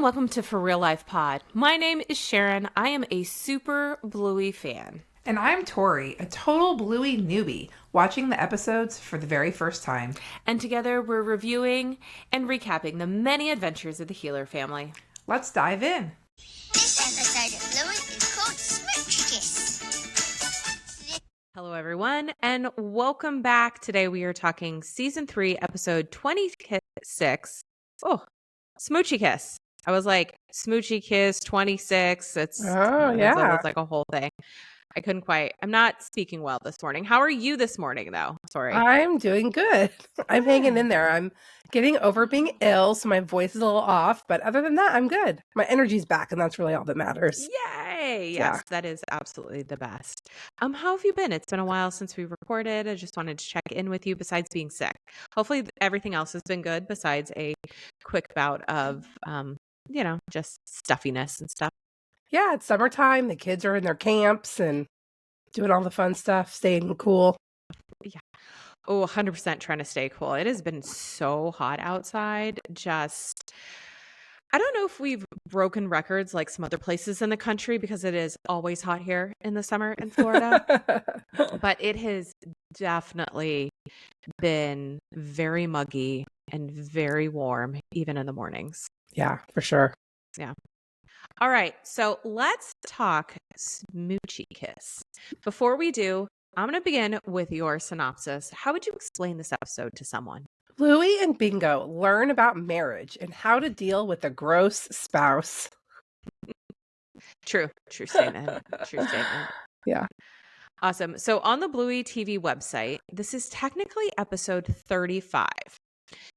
and welcome to For Real Life Pod. My name is Cherin. I am a super Bluey fan. And I'm Tori, a total Bluey newbie, watching the episodes for the very first time. And together we're reviewing and recapping the many adventures of the Healer family. Let's dive in. This episode of Bluey is called Smoochy Kiss. Hello everyone, and welcome back. Today we are talking Season 3, Episode 26. Oh, Smoochy Kiss. I was like, Smoochy Kiss 26. It's like a whole thing. I couldn't quite. I'm not speaking well this morning. How are you this morning, though? Sorry. I'm doing good. I'm hanging in there. I'm getting over being ill, so my voice is a little off. But other than that, I'm good. My energy's back, and that's really all that matters. Yay! Yeah. Yes, that is absolutely the best. How have you been? It's been a while since we recorded. I just wanted to check in with you besides being sick. Hopefully everything else has been good besides a quick bout of, just stuffiness and stuff. Yeah, it's summertime. The kids are in their camps and doing all the fun stuff, staying cool. Yeah. Oh, 100% trying to stay cool. It has been so hot outside. I don't know if we've broken records like some other places in the country because it is always hot here in the summer in Florida. But it has definitely been very muggy and very warm, even in the mornings. Yeah, for sure. Yeah. All right, so let's talk Smoochy Kiss. Before we do, I'm going to begin with your synopsis. How would you explain this episode to someone? Bluey and Bingo learn about marriage and how to deal with a gross spouse. True statement. True statement. Yeah. Awesome. So on the Bluey TV website, this is technically episode 35.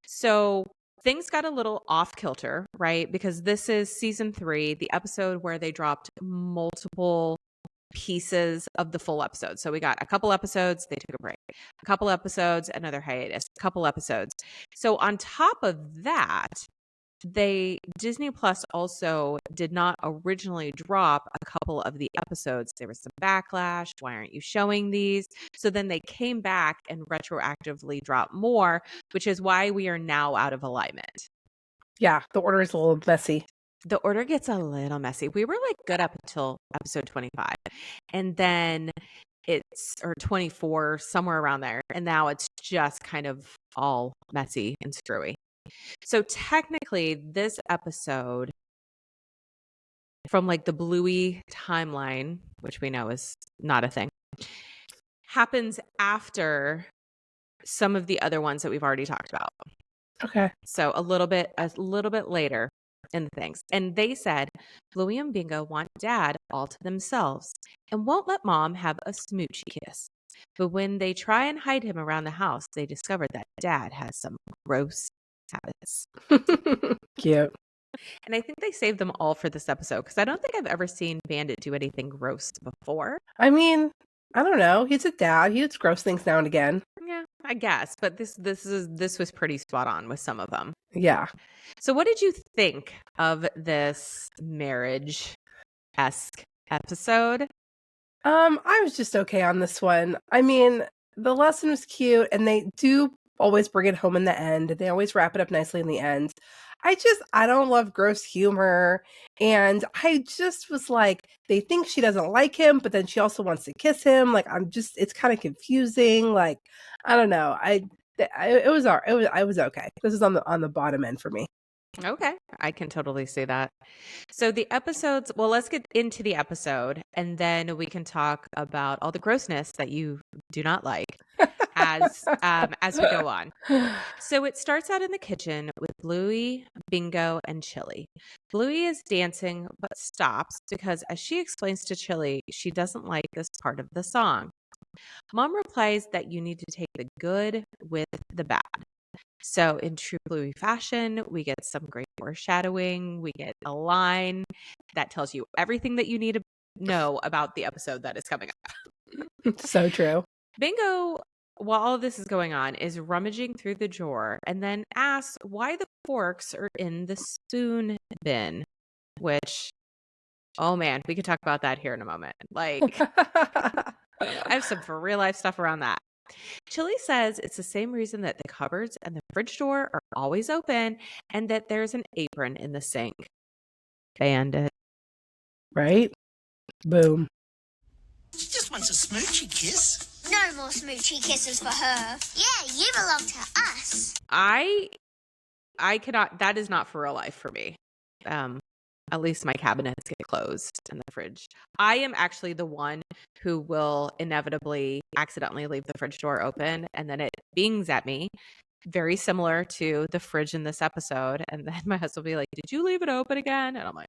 So things got a little off kilter, right? Because this is season 3, the episode where they dropped multiple pieces of the full episode. So we got a couple episodes, they took a break. A couple episodes, another hiatus. A couple episodes. So on top of that, Disney Plus also did not originally drop a couple of the episodes. There was some backlash. Why aren't you showing these? So then they came back and retroactively dropped more, which is why we are now out of alignment. Yeah, the order is a little messy. The order gets a little messy. We were like good up until episode 25. And then or 24, somewhere around there. And now it's just kind of all messy and screwy. So technically, this episode from like the Bluey timeline, which we know is not a thing, happens after some of the other ones that we've already talked about. Okay. So a little bit later in the things. And they said Bluey and Bingo want Dad all to themselves and won't let Mom have a smoochy kiss. But when they try and hide him around the house, they discover that Dad has some gross habits. Cute. And I think they saved them all for this episode because I don't think I've ever seen Bandit do anything gross before. I mean, I don't know. He's a dad. He does gross things now and again. Yeah, I guess. But this was pretty spot on with some of them. Yeah. So what did you think of this marriage-esque episode? I was just okay on this one. I mean, the lesson was cute, and they do always bring it home in the end. They always wrap it up nicely in the end. I don't love gross humor. And I just was like, they think she doesn't like him, but then she also wants to kiss him. Like, it's kind of confusing. Like, I don't know. I was okay. This is on the bottom end for me. Okay, I can totally see that. So the episodes, well, let's get into the episode and then we can talk about all the grossness that you do not like as we go on. So it starts out in the kitchen with Bluey, Bingo, and Chili. Bluey is dancing but stops because as she explains to Chili, she doesn't like this part of the song. Mom replies that you need to take the good with the bad. So in true Bluey fashion, we get some great foreshadowing. We get a line that tells you everything that you need to know about the episode that is coming up. So true. Bingo, while all of this is going on, is rummaging through the drawer and then asks why the forks are in the spoon bin, which, oh man, we could talk about that here in a moment. Like, I have some for real life stuff around that. Chili says it's the same reason that the cupboards and the fridge door are always open and that there's an apron in the sink. Bandit. Right? Boom. She just wants a smoochy kiss. No more smoochy kisses for her. Yeah, you belong to us. I cannot, that is not for real life for me. At least my cabinets get closed in the fridge. I am actually the one who will inevitably accidentally leave the fridge door open and then it bings at me, very similar to the fridge in this episode. And then my husband will be like, "Did you leave it open again?" And I'm like,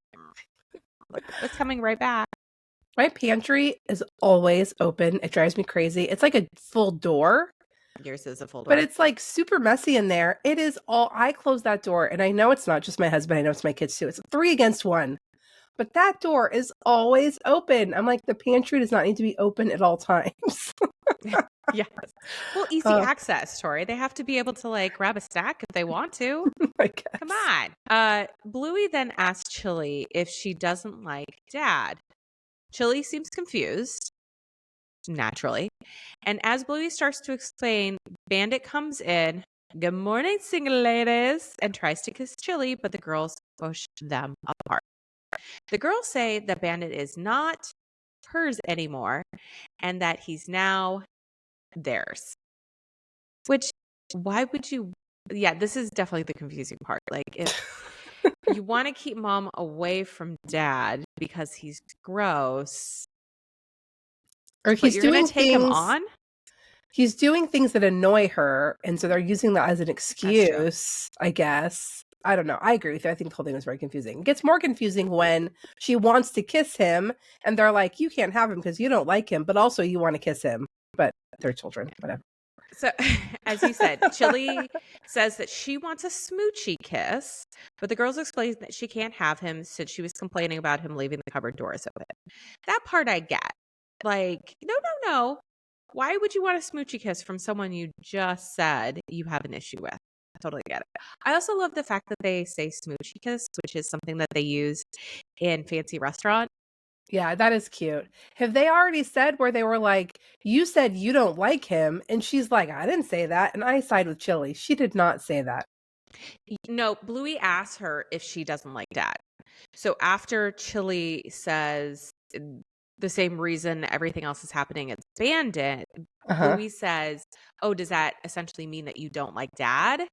"It's coming right back." My pantry is always open. It drives me crazy. It's like a full door. Yours is a full door. But it's like super messy in there. It is all, I close that door and I know it's not just my husband. I know it's my kids too. It's 3 against 1. But that door is always open. I'm like, the pantry does not need to be open at all times. Yes. Well, easy access, Tori. They have to be able to like grab a snack if they want to. I guess. Come on. Bluey then asks Chili if she doesn't like Dad. Chili seems confused, naturally. And as Bluey starts to explain, Bandit comes in. "Good morning, single ladies," and tries to kiss Chili, but the girls push them apart. The girls say that Bandit is not hers anymore and that he's now theirs. Which, why would you? Yeah, this is definitely the confusing part. Like, if you want to keep Mom away from Dad because he's gross, Or but he's you're going doing to take him things. on? He's doing things that annoy her, and so they're using that as an excuse, I guess. I don't know. I agree with you. I think the whole thing was very confusing. It gets more confusing when she wants to kiss him, and they're like, "You can't have him because you don't like him, but also you want to kiss him." But they're children, whatever. So, as you said, Chili says that she wants a smoochy kiss, but the girls explain that she can't have him since she was complaining about him leaving the cupboard doors open. That part I get. Like, no. Why would you want a smoochy kiss from someone you just said you have an issue with? I totally get it. I also love the fact that they say smoochy kiss, which is something that they use in fancy restaurant. Yeah, that is cute. Have they already said where they were like, "You said you don't like him," and she's like, "I didn't say that," and I side with Chili. She did not say that. No, Bluey asks her if she doesn't like Dad. So after Chili says the same reason everything else is happening, it's Bandit, Bluey says, "Oh, does that essentially mean that you don't like Dad?"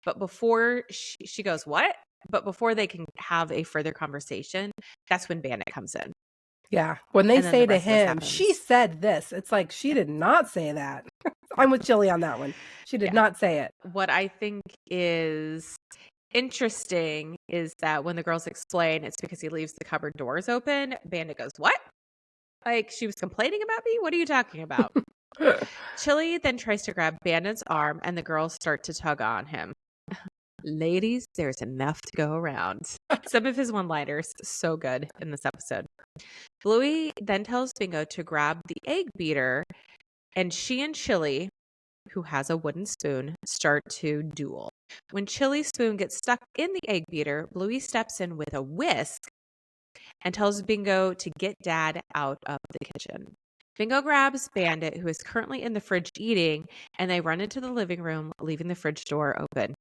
But before she goes, "What?" But before they can have a further conversation, that's when Bandit comes in. Yeah, when they And then say the to rest of this him, "She happens. said this," it's like, she did not say that. I'm with Chili on that one. She did Yeah. not say it. What I think is interesting is that when the girls explain it's because he leaves the cupboard doors open, Bandit goes, "What? Like, she was complaining about me? What are you talking about?" Chili then tries to grab Bandit's arm, and the girls start to tug on him. Ladies, there's enough to go around. Some of his one-liners, so good in this episode. Bluey then tells Bingo to grab the egg beater, and she and Chili, who has a wooden spoon, start to duel. When Chili's spoon gets stuck in the egg beater, Bluey steps in with a whisk and tells Bingo to get Dad out of the kitchen. Bingo grabs Bandit, who is currently in the fridge eating, and they run into the living room, leaving the fridge door open.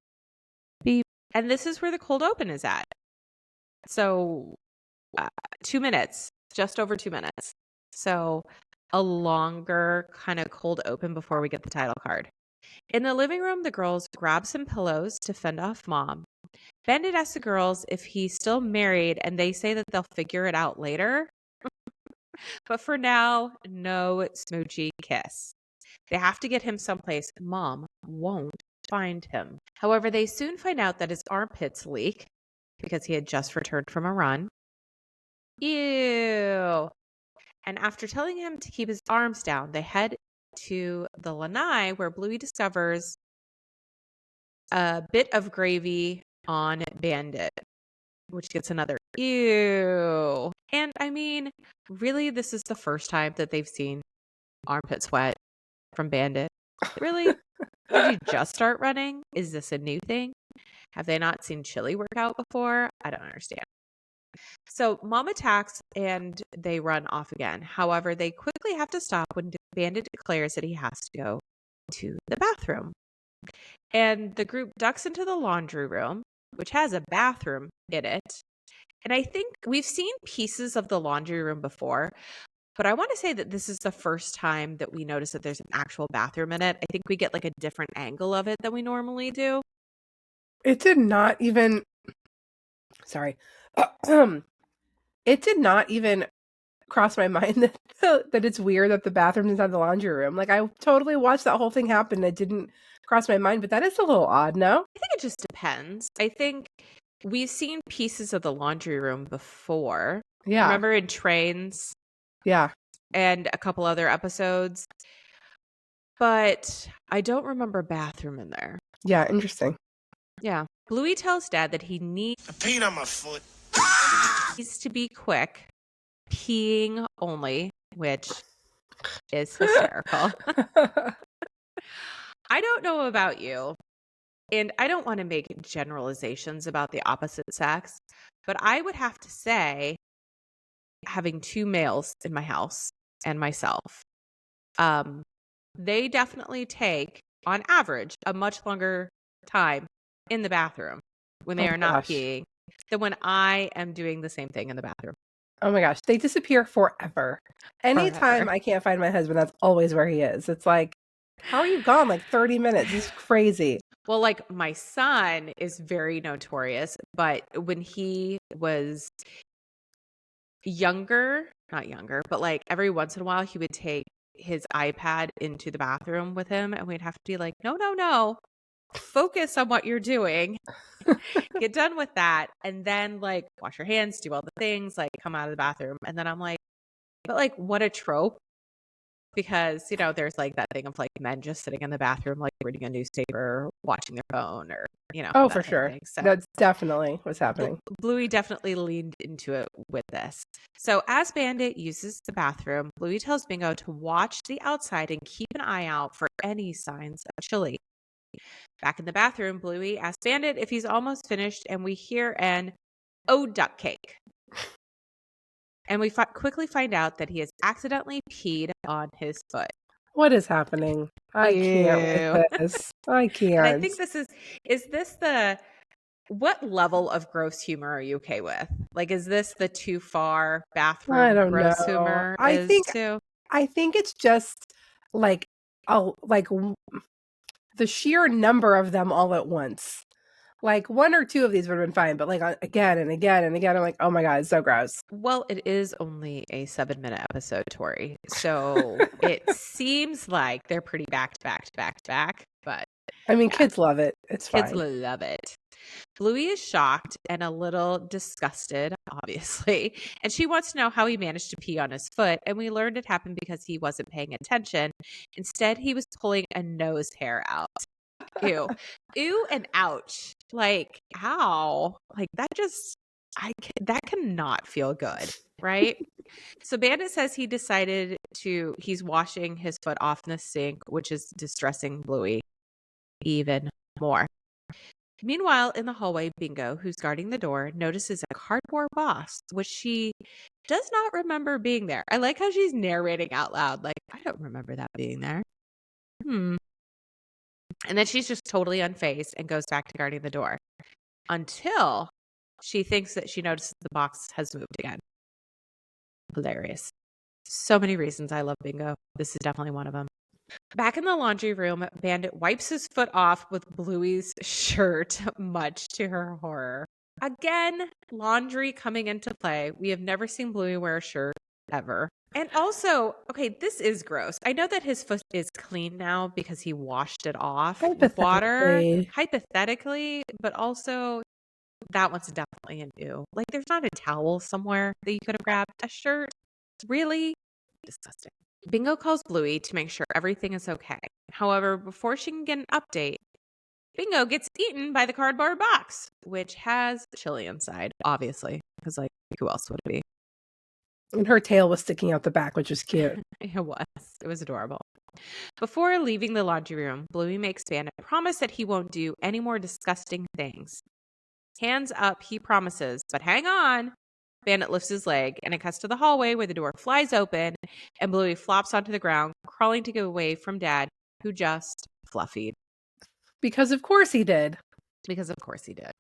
Beep. And this is where the cold open is at. So 2 minutes, just over 2 minutes. So a longer kind of cold open before we get the title card. In the living room, the girls grab some pillows to fend off Mom. Bandit asks the girls if he's still married, and they say that they'll figure it out later. But for now, no smoochy kiss. They have to get him someplace Mom won't find him. However, they soon find out that his armpits leak because he had just returned from a run. Ew. And after telling him to keep his arms down, they head to the lanai where Bluey discovers a bit of gravy on Bandit, which gets another ew. And I mean, really, this is the first time that they've seen armpit sweat from Bandit. Really? Did you just start running? Is this a new thing? Have they not seen Chili work out before? I don't understand. So Mom attacks and they run off again. However, they quickly have to stop when Bandit declares that he has to go to the bathroom. And the group ducks into the laundry room, which has a bathroom in it. And I think we've seen pieces of the laundry room before, but I want to say that this is the first time that we notice that there's an actual bathroom in it. I think we get like a different angle of it than we normally do. It did not even. Sorry. It did not even cross my mind that it's weird that the bathroom is inside the laundry room. Like, I totally watched that whole thing happen. It didn't cross my mind, but that is a little odd, no? I think it just depends. I think we've seen pieces of the laundry room before. Yeah. Remember in Trains Yeah. and a couple other episodes? But I don't remember bathroom in there. Yeah, interesting. Yeah. Bluey tells Dad that he needs I peed on my foot. to be quick, peeing only, which is hysterical. I don't know about you, and I don't want to make generalizations about the opposite sex, but I would have to say, having two males in my house and myself, they definitely take, on average, a much longer time in the bathroom when they Oh are my not gosh. peeing than when I am doing the same thing in the bathroom. Oh my gosh, they disappear forever. Anytime Forever. I can't find my husband, that's always where he is. It's like, how are you gone? Like 30 minutes. This is crazy. Well, like my son is very notorious, but when he was younger, not younger, but like every once in a while he would take his iPad into the bathroom with him and we'd have to be like, no. Focus on what you're doing. Get done with that. And then like wash your hands, do all the things, like come out of the bathroom. And then I'm like, but like what a trope. Because, you know, there's like that thing of like men just sitting in the bathroom, like reading a newspaper, or watching their phone, or, you know, Oh, that for type of sure. thing. So That's definitely what's happening. Bluey definitely leaned into it with this. So as Bandit uses the bathroom, Bluey tells Bingo to watch the outside and keep an eye out for any signs of Chili. Back in the bathroom, Bluey asks Bandit if he's almost finished, and we hear an "oh, duck cake." And we quickly find out that he has accidentally peed on his foot. What is happening? I can't Ew. with this. I can't. And I think this is this the, what level of gross humor are you okay with? Like, is this the too far I bathroom don't gross know. humor I is think too? it's just like the sheer number of them all at once. Like one or two of these would have been fine, but like again and again and again, I'm like, oh my God, it's so gross. Well, it is only a 7-minute episode, Tori. So it seems like they're pretty back to back to back to back, but I mean, yeah. kids love it. It's Kids fine. love it. Bluey is shocked and a little disgusted, obviously, and she wants to know how he managed to pee on his foot, and we learned it happened because he wasn't paying attention. Instead, he was pulling a nose hair out. Ew. Ew and ouch. Like, ow. Like, that just, that cannot feel good, right? So Bandit says he's washing his foot off in the sink, which is distressing Bluey even more. Meanwhile, in the hallway, Bingo, who's guarding the door, notices a cardboard box, which she does not remember being there. I like how she's narrating out loud, like, I don't remember that being there. And then she's just totally unfazed and goes back to guarding the door until she thinks that she notices the box has moved again. Hilarious. So many reasons I love Bingo. This is definitely one of them. Back in the laundry room, Bandit wipes his foot off with Bluey's shirt, much to her horror. Again, laundry coming into play. We have never seen Bluey wear a shirt ever. And also, okay, this is gross. I know that his foot is clean now because he washed it off with water, hypothetically, but also that one's definitely an ew. Like, there's not a towel somewhere that you could have grabbed. A shirt? Really? Disgusting. Bingo calls Bluey to make sure everything is okay. However, before she can get an update, Bingo gets eaten by the cardboard box, which has chili inside, obviously, because, like, who else would it be? And her tail was sticking out the back, which was cute. It was adorable. Before leaving the laundry room, Bluey makes Bandit promise that he won't do any more disgusting things. Hands up, he promises, but hang on. Bandit lifts his leg, and it cuts to the hallway where the door flies open, and Bluey flops onto the ground, crawling to get away from Dad, who just fluffied. Because of course he did. Because of course he did.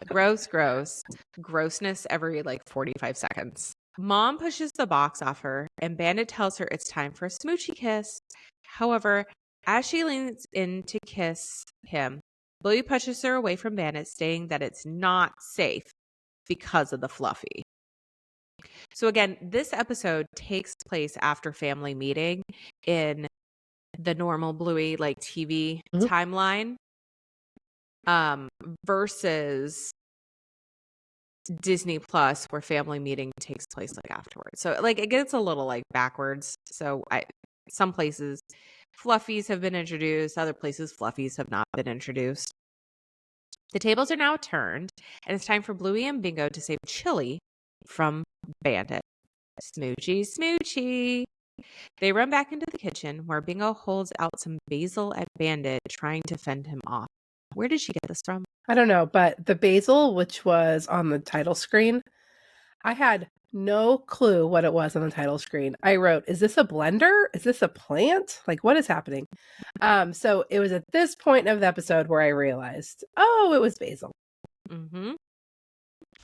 Gross, gross. Grossness every like 45 seconds. Mom pushes the box off her, and Bandit tells her it's time for a Smoochy Kiss. However, as she leans in to kiss him, Bluey pushes her away from Bandit, stating that it's not safe because of the Fluffy. So again, this episode takes place after family meeting in the normal Bluey like TV timeline, versus Disney Plus, where family meeting takes place like afterwards. So like it gets a little like backwards. So some places Fluffies have been introduced, other places Fluffies have not been introduced. The tables are now turned, and it's time for Bluey and Bingo to save Chili from Bandit. Smoochy, Smoochy. They run back into the kitchen, where Bingo holds out some basil at Bandit, trying to fend him off. Where did she get this from? I don't know, but the basil, which was on the title screen, I had no clue what it was on the title screen. I wrote, is this a blender? Is this a plant? Like, what is happening? So it was at this point of the episode where I realized, oh, it was basil. Mm-hmm.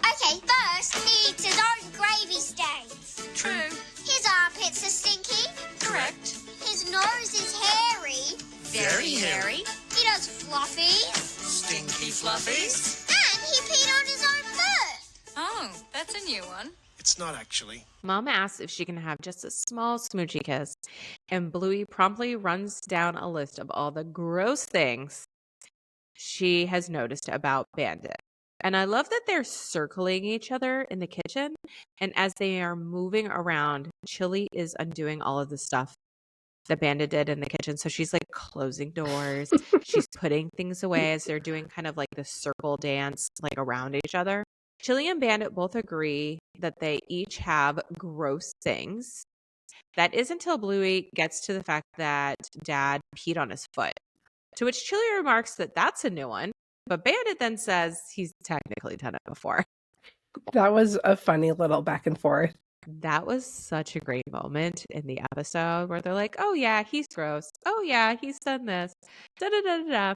Okay, first, he eats his own gravy stains. True. His armpits are stinky. Correct. His nose is hairy. Very hairy. He does fluffies. Stinky fluffies. And he peed on his own fur. Oh, that's a new one. It's not actually. Mom asks if she can have just a small Smoochy Kiss, and Bluey promptly runs down a list of all the gross things she has noticed about Bandit. And I love that they're circling each other in the kitchen, and as they are moving around, Chili is undoing all of the stuff that Bandit did in the kitchen. So she's like closing doors, she's putting things away as they're doing kind of like the circle dance like around each other. Chili and Bandit both agree that they each have gross things. That is until Bluey gets to the fact that Dad peed on his foot, to which Chili remarks that that's a new one, but Bandit then says he's technically done it before. That was a funny little back and forth. That was such a great moment in the episode where they're like, oh yeah, he's gross. Oh yeah, he's done this. Da da da da da.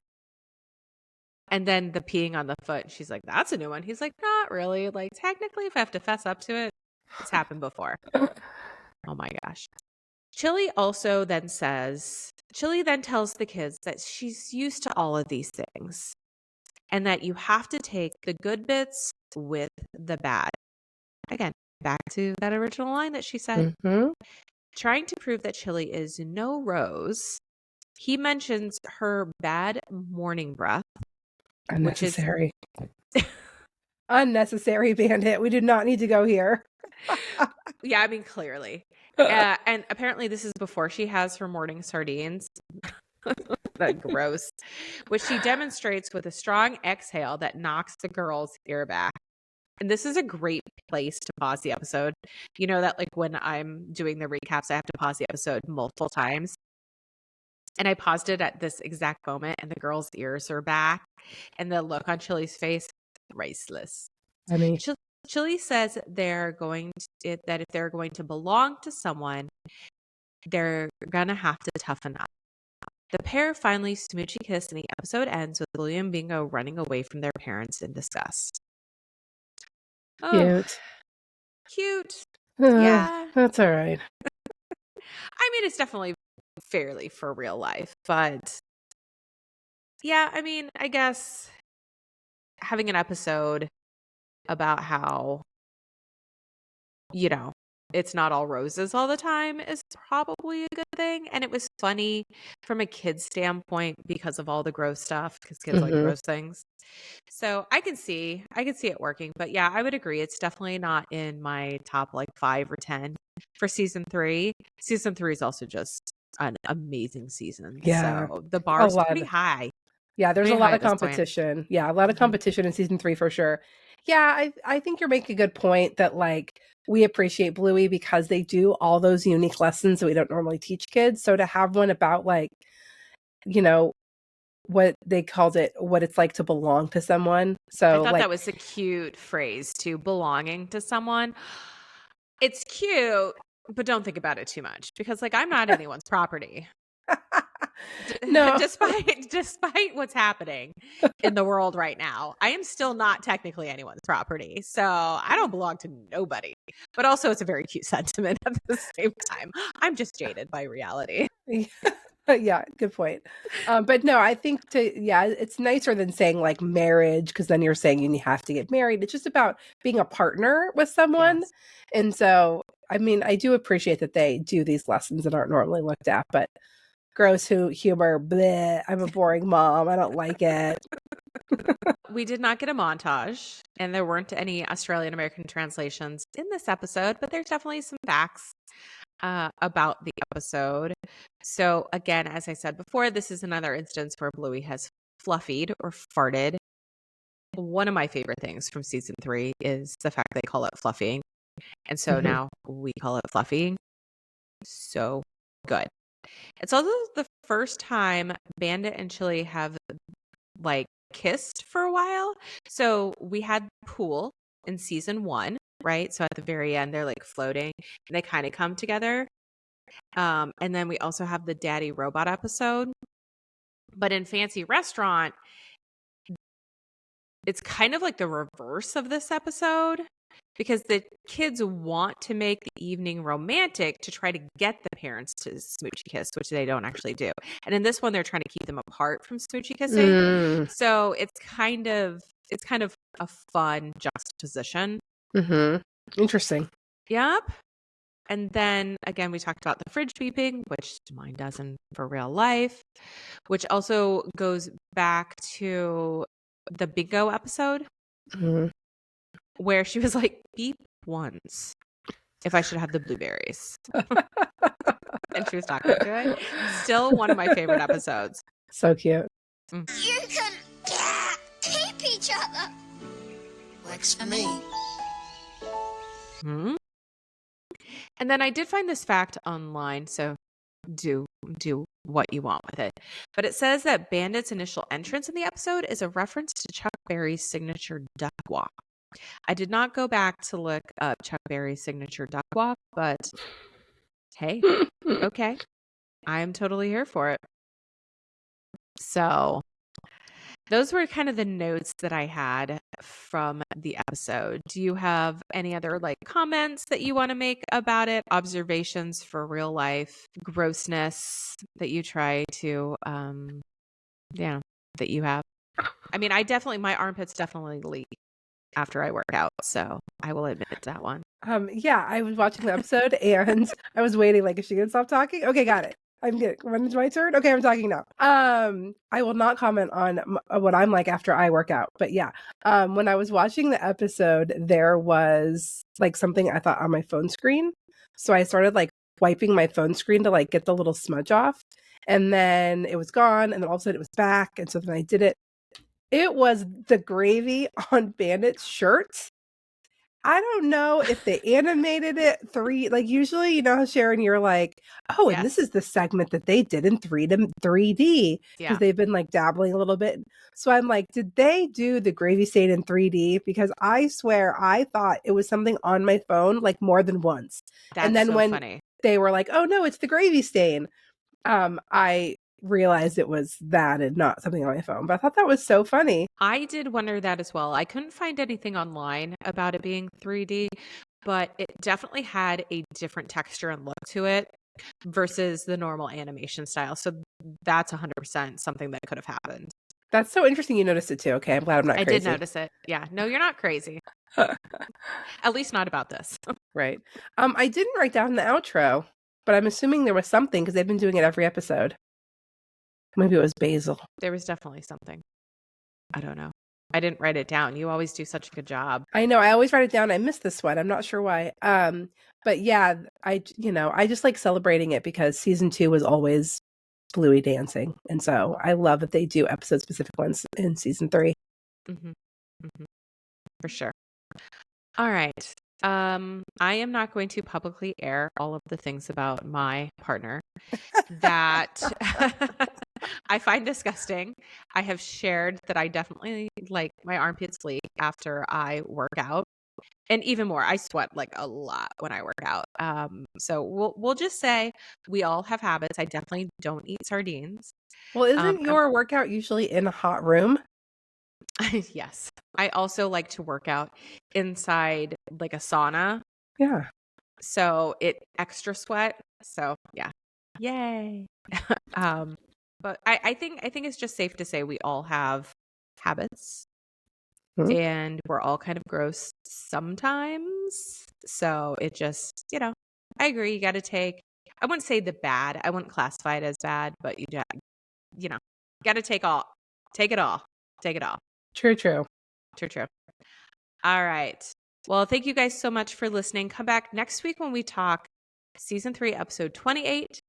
And then the peeing on the foot, she's like, that's a new one. He's like, not really. Like, technically, if I have to fess up to it, it's happened before. Oh my gosh. Chili then tells the kids that she's used to all of these things, and that you have to take the good bits with the bad. Again, back to that original line that she said. Mm-hmm. Trying to prove that Chili is no Rose, he mentions her bad morning breath. Unnecessary. Unnecessary, Bandit. We do not need to go here. Yeah, I mean, clearly. And apparently this is before she has her morning sardines. That gross. Which she demonstrates with a strong exhale that knocks the girl's ear back. And this is a great place to pause the episode. You know that like when I'm doing the recaps, I have to pause the episode multiple times. And I paused it at this exact moment, and the girl's ears are back. And the look on Chili's face, priceless. I mean, Chili says that if they're going to belong to someone, they're going to have to toughen up. The pair finally Smoochy kiss, and the episode ends with Bluey and Bingo running away from their parents in disgust. Oh, cute. Cute. Yeah. That's all right. I mean, it's definitely fairly for real life, but yeah, I mean, I guess having an episode about how, you know, it's not all roses all the time is probably a good thing. And it was funny from a kid's standpoint because of all the gross stuff, because kids like gross things. So I can see it working. But yeah, I would agree. It's definitely not in my top like 5 or 10 for season 3. Season 3 is also just an amazing season. Yeah. So the bar is pretty high. Yeah, there's Pretty a lot high of at this point. competition. Yeah, a lot of competition in season 3 for sure. Yeah, I think you're making a good point that like we appreciate Bluey because they do all those unique lessons that we don't normally teach kids. So to have one about like, you know, what they called it, what it's like to belong to someone. So I thought like, that was a cute phrase too, belonging to someone. It's cute, but don't think about it too much because like I'm not anyone's property. No. Despite what's happening in the world right now, I am still not technically anyone's property. So I don't belong to nobody. But also it's a very cute sentiment at the same time. I'm just jaded by reality. Yeah, good point. But no, I think it's nicer than saying like marriage, because then you're saying you have to get married. It's just about being a partner with someone. Yes. And so, I mean, I do appreciate that they do these lessons that aren't normally looked at, but gross humor, bleh, I'm a boring mom. I don't like it. We did not get a montage, and there weren't any Australian American translations in this episode, but there's definitely some facts about the episode. So again, as I said before, this is another instance where Bluey has fluffied or farted. One of my favorite things from season 3 is the fact they call it fluffing. And so now we call it fluffing. So good. It's also the first time Bandit and Chili have like kissed for a while. So we had pool in season 1, right? So at the very end, they're like floating and they kind of come together. And then we also have the Daddy Robot episode. But in Fancy Restaurant, it's kind of like the reverse of this episode because the kids want to make the evening romantic to try to get the parents to smoochy kiss, which they don't actually do. And in this one, they're trying to keep them apart from smoochy kissing. So it's kind of a fun juxtaposition. Interesting. Yep. And then again, we talked about the fridge beeping, which mine doesn't for real life, which also goes back to the bingo episode where she was like, beep once if I should have the blueberries. And she was talking to it. Still one of my favorite episodes. So cute. You can keep each other. Works for me. And then I did find this fact online, so do what you want with it. But it says that Bandit's initial entrance in the episode is a reference to Chuck Berry's signature duck walk. I did not go back to look up Chuck Berry's signature duck walk, but hey, okay. I am totally here for it. So those were kind of the notes that I had from the episode. Do you have any other like comments that you want to make about it? Observations for real life grossness that you try to, that you have? I mean, my armpits definitely leak after I work out, so I will admit that one. Yeah, I was watching the episode and I was waiting, like, is she gonna stop talking? Okay, got it. I'm good. When it's my turn? Okay, I'm talking now. I will not comment on what I'm like after I work out, but yeah. When I was watching the episode, there was like something I thought on my phone screen. So I started like wiping my phone screen to like get the little smudge off. And then it was gone, and then all of a sudden it was back. And so then I did it. It was the gravy on Bandit's shirt. I don't know if they animated it like usually, you know how Cherin, you're like, oh, and this is the segment that they did in 3D because they've been like dabbling a little bit. So I'm like, did they do the gravy stain in 3D? Because I swear I thought it was something on my phone like more than once. And then when funny. They were like, oh no, it's the gravy stain. I realized it was that and not something on my phone, but I thought that was so funny. I did wonder that as well. I couldn't find anything online about it being 3D, but it definitely had a different texture and look to it versus the normal animation style. So that's 100% something that could have happened. That's so interesting you noticed it too. Okay, I'm glad I'm not crazy. I did notice it. Yeah. No, you're not crazy. At least not about this. Right. I didn't write down the outro, but I'm assuming there was something because they've been doing it every episode. Maybe it was basil. There was definitely something. I don't know. I didn't write it down. You always do such a good job. I know. I always write it down. I missed this one. I'm not sure why. But yeah, I just like celebrating it because season 2 was always Bluey dancing. And so I love that they do episode specific ones in season 3. For sure. All right. I am not going to publicly air all of the things about my partner that I find disgusting. I have shared that I definitely like my armpits leak after I work out. and even more, I sweat like a lot when I work out. So we'll just say we all have habits. I definitely don't eat sardines. Well, isn't your workout usually in a hot room? Yes. I also like to work out inside like a sauna. Yeah. So it extra sweat. So yeah. Yay. But I think it's just safe to say we all have habits and we're all kind of gross sometimes. So it just, I agree. You got to take, I wouldn't say the bad. I wouldn't classify it as bad, but you got to take it all. Take it all. True. True. All right. Well, thank you guys so much for listening. Come back next week when we talk season 3, episode 28.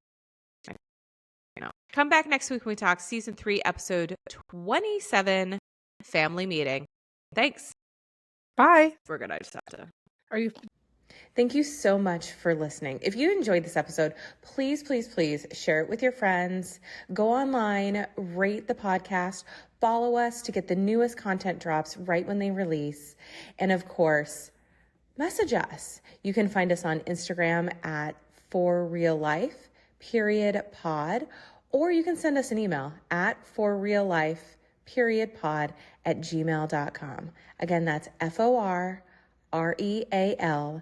Come back next week when we talk season 3, episode 27, family meeting. Thanks. Bye. We're going to just have to. Thank you so much for listening. If you enjoyed this episode, please, please, please share it with your friends. Go online, rate the podcast, follow us to get the newest content drops right when they release. And of course, message us. You can find us on Instagram at forreallife.pod, or you can send us an email at forreallife.pod@gmail.com. Again, that's FORREALLIFE.pod.